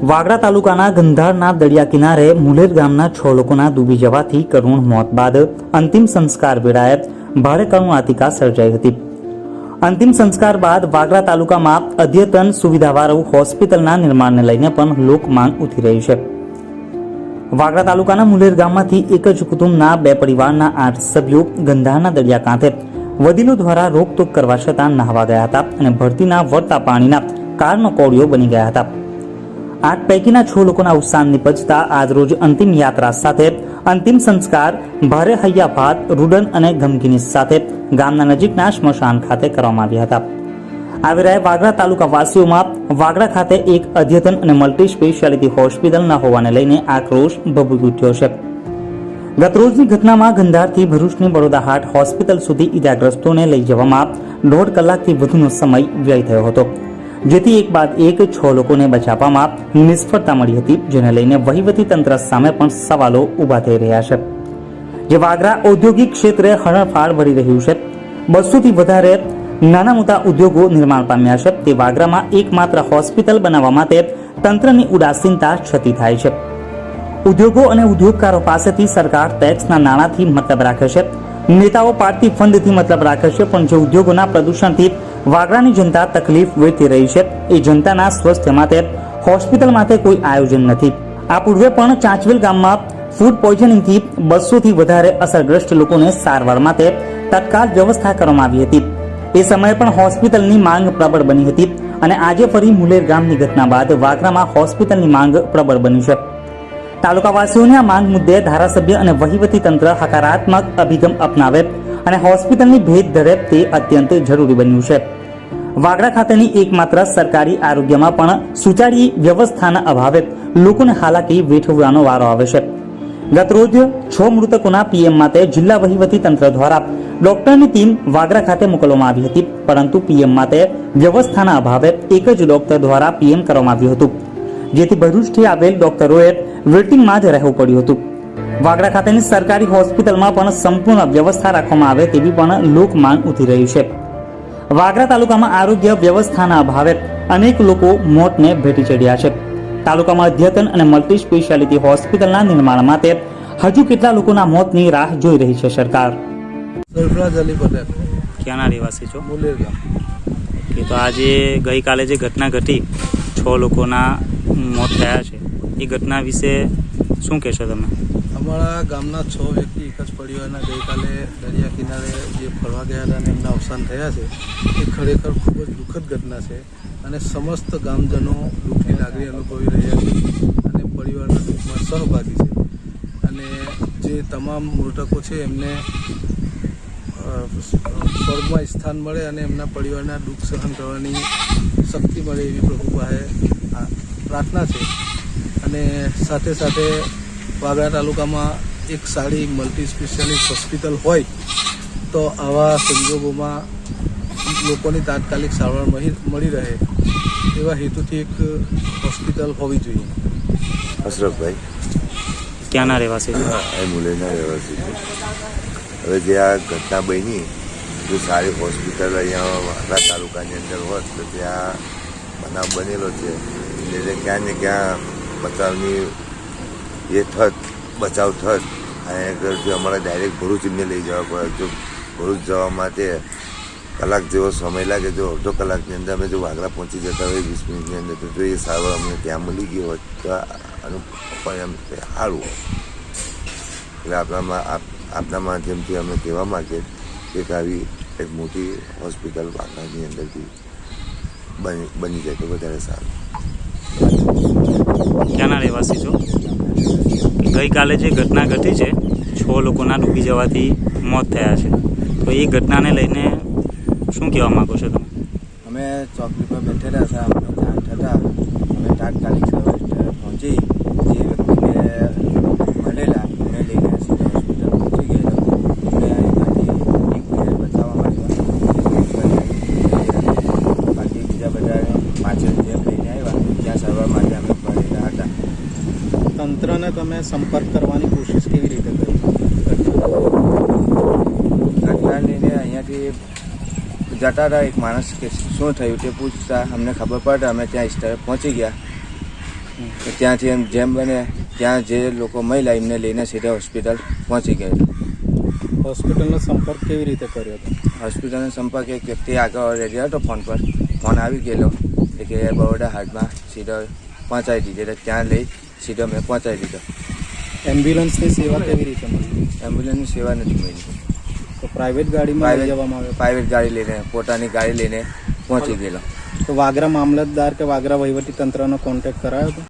વાગરા તાલુકાના ગંધારના દરિયા કિનારે મુલેર ગામના 6 લોકોના ડૂબી જવાથી કરુણ મોત બાદ અંતિમ સંસ્કાર વેળાએ ભારે કરુણાંતિકા સર્જાઈ હતી. અંતિમ સંસ્કાર બાદ વાગરા તાલુકામાં અદ્યતન સુવિધાવાળું હોસ્પિટલના નિર્માણને લઈને પણ લોકમાંગ ઉઠી રહી છે. વાગરા તાલુકાના મુલેર ગામમાંથી એક જ કુટુંબના 2 પરિવારના 8 સભ્યો ગંધારના દરિયા કાંઠે વડીલો દ્વારા રોકટોક કરવા છતાં નહાવા ગયા હતા અને ભરતીના વળતા પાણીના કારનો કોળિયો બની ગયા હતા. 8 પૈકીના 6 લોકોના અવસાન નિપજતા આજરોજ અંતિમ યાત્રા સાથે અંતિમ સંસ્કાર ભારે હૈયાભાત, રૂડન અને ગમગીની સાથે ગામના નજીકના સ્મશાન ખાતે કરવામાં આવ્યા હતા. આ વેળાએ વાગરા તાલુકા વાસીઓમાં વાગરા ખાતે એક અદ્યતન અને મલ્ટી સ્પેશિયાલિટી હોસ્પિટલ ન હોવાને લઈને આક્રોશ ભભૂકી ઉઠ્યો છે. ગતરોજની ઘટનામાં ગંધારથી ભરૂચની બરોડા હાર્ટ હોસ્પિટલ સુધી ઇજાગ્રસ્તોને લઈ જવામાં 1.5 કલાકથી વધુનો સમય વ્યય થયો હતો, જેથી એક બાદ એક 6 લોકોને બચાવવામાં નિષ્ફળતા મળી હતી, જેને લઈને વહીવટી તંત્ર સામે પણ સવાલો ઉભા થઈ રહ્યા છે. જે વાગરા ઔદ્યોગિક ક્ષેત્રે હરણફાળ ભરી રહ્યું છે, 200 થી વધારે નાના મોટા ઉદ્યોગો નિર્માણ પામ્યા છે, તે વાગરામાં એકમાત્ર હોસ્પિટલ બનાવવા માટે તંત્રની ઉદાસીનતા છતી થાય છે. ઉદ્યોગો અને ઉદ્યોગકારો પાસેથી સરકાર ટેક્સના નાણાંથી મતલબ રાખે છે, નેતાઓ પાર્ટી ફંડથી મતલબ રાખે છે, પણ જે ઉદ્યોગોના પ્રદૂષણથી વાગરાની જનતા તકલીફ વેઠી રહી છે, એ જનતાના સ્વાસ્થ્ય માટે હોસ્પિટલ માટે કોઈ આયોજન નથી. આ પૂર્વે પણ ચાંચવેલ ગામમાં ફૂડ પોઈઝનિંગથી 200 થી વધારે અસરગ્રસ્ત લોકોને સારવાર માટે તત્કાળ વ્યવસ્થા કરવામાં આવી હતી. એ સમયે પણ હોસ્પિટલની માંગ પ્રબળ બની હતી અને આજે ફરી મુલેર ગામની ઘટના બાદ વાગરામાં હોસ્પિટલની માંગ પ્રબળ બની છે. તાલુકાવાસીઓની આ માંગ મુદ્દે ધારાસભ્ય અને વહીવટી તંત્ર હકારાત્મક અભિગમ અપનાવે અને હોસ્પિટલની ભેટ ધરે તે અત્યંત જરૂરી બન્યું છે. વાગરા ખાતેની એકમાત્ર સરકારી આરોગ્યમાં પણ સુચારી વ્યવસ્થાના અભાવે લોકોને હાલાકી વેઠવવાનો વારો આવે છે. ગતરોજ 6 મૃતકોના પીએમ માટે જિલ્લા વહીવટી તંત્ર દ્વારા ડોક્ટરની ટીમ વાગરા ખાતે મોકલવામાં આવી હતી, પરંતુ પીએમ માટે વ્યવસ્થાના અભાવે એક જ ડોક્ટર દ્વારા પીએમ કરવામાં આવ્યું હતું, જેથી ભરૂચથી આવેલ ડોક્ટરોએ વેટિંગમાં જ રહેવું પડ્યું હતું. વાગરા ખાતેની સરકારી હોસ્પિટલમાં પણ સંપૂર્ણ વ્યવસ્થા રાખવામાં આવે તેવી પણ લોક માંગ ઉઠી રહી છે. વાગરા તાલુકામાં આરોગ્ય વ્યવસ્થાના અભાવે અનેક લોકો મોતને ભેટી ચડ્યા છે. તાલુકામાં અદ્યતન અને મલ્ટી સ્પેશિયાલિટી હોસ્પિટલના નિર્માણ માટે હજુ કેટલા લોકોના મોતની રાહ જોઈ રહી છે સરકાર. સરફરાજ અલી પટેલ, ક્યાંના રહેવાસી છો? મુલેર ગામ. કે તો આજે ગઈકાલે જે ઘટના ઘટી, 6 લોકોના મોત થયા છે, એ ઘટના વિશે શું કહેશો તમે? અમારા ગામના 6 વ્યક્તિ એક જ પરિવારના ગઈકાલે દરિયા કિનારે જે ફરવા ગયા હતા અને એમના અવસાન થયા છે, એ ખરેખર ખૂબ જ દુઃખદ ઘટના છે અને સમસ્ત ગામજનો દુઃખની લાગણી અનુભવી રહ્યા છે અને પરિવારના દુઃખમાં સહભાગી છે. અને જે તમામ મૃતકો છે એમને સ્વર્ગમાં સ્થાન મળે અને એમના પરિવારના દુઃખ સહન કરવાની શક્તિ મળે એવી પ્રભુ પાસે પ્રાર્થના છે. અને સાથે સાથે વાગરા તાલુકામાં એક સારી મલ્ટી સ્પેશિયાલિટી હોસ્પિટલ હોય તો આવા સંજોગોમાં લોકોની તાત્કાલિક સારવાર મળી રહે એવા હેતુથી એક હોસ્પિટલ હોવી જોઈએ. અશરફભાઈ, ક્યાંના રહેવાસી? મુલેરના રહેવાસી છે. હવે જે આ ઘટના બની, જો સારી હોસ્પિટલ અહીંયા વાગરા તાલુકાની અંદર હોત તો ત્યાં બનાવ બનેલો છે, એટલે ક્યાં ને ક્યાં બચાવની બચાવ થત. અહીંયા જો અમારે ડાયરેક્ટ ભરૂચ એમને લઈ જવા પડે, જો ભરૂચ જવા માટે કલાક જેવો સમય લાગે, જો અડધો કલાકની અંદર અમે જો વાગરા પહોંચી જતા હોય 20 મિનિટની અંદર, તો જો એ સારવાર અમને ત્યાં મળી ગઈ હોત તો આનું પરિણામ સારું હોય. એટલે આપણા માધ્યમથી અમે કહેવા માગીએ કે આવી એક મોટી હોસ્પિટલ વાગરાની અંદરથી બની જાય તો વધારે સારું. ક્યાંના રહેવાસી છો? ગઈકાલે જે ઘટના ઘટી છે, 6 લોકોના ડૂબી જવાથી મોત થયા છે, તો એ ઘટનાને લઈને શું કહેવા માંગો છો તમે? અમે ચોકડી પર બેઠેલા હતા, અમને જાણ થતાં અમે તાત્કાલિક સવારે પહોંચી જે વ્યક્તિને મળેલા તંત્રને તમે સંપર્ક કરવાની કોશિશ કેવી રીતે કરી? ઘટના લઈને અહીંયાથી જતા હતા એક માણસ કે શું થયું તે પૂછતા અમને ખબર પડે અમે ત્યાં સ્થળે પહોંચી ગયા. તો ત્યાંથી એમ જેમ બને ત્યાં જે લોકો મહિલા એમને લઈને સીધા હોસ્પિટલ પહોંચી ગયા. હોસ્પિટલનો સંપર્ક કેવી રીતે કર્યો હતો? હોસ્પિટલનો સંપર્ક એક વ્યક્તિ આગળ રેડી હતો ફોન પર. ફોન આવી ગયેલો કે બરોડા હાર્ટમાં સીધો પહોંચાડી દીધો. એટલે ત્યાં લઈ સીધો મેં પહોંચાડી દીધો. એમ્બ્યુલન્સની સેવા કેવી રીતે મળી? એમ્બ્યુલન્સની સેવા નથી મળી. તો પ્રાઇવેટ ગાડીમાં લઈ જવામાં આવ્યો? પ્રાઇવેટ ગાડી લઈને પોતાની ગાડી લઈને પહોંચી ગયેલો. તો વાગરા મામલતદાર કે વાગરા વહીવટી તંત્રનો કોન્ટેક્ટ કરાયો હતો?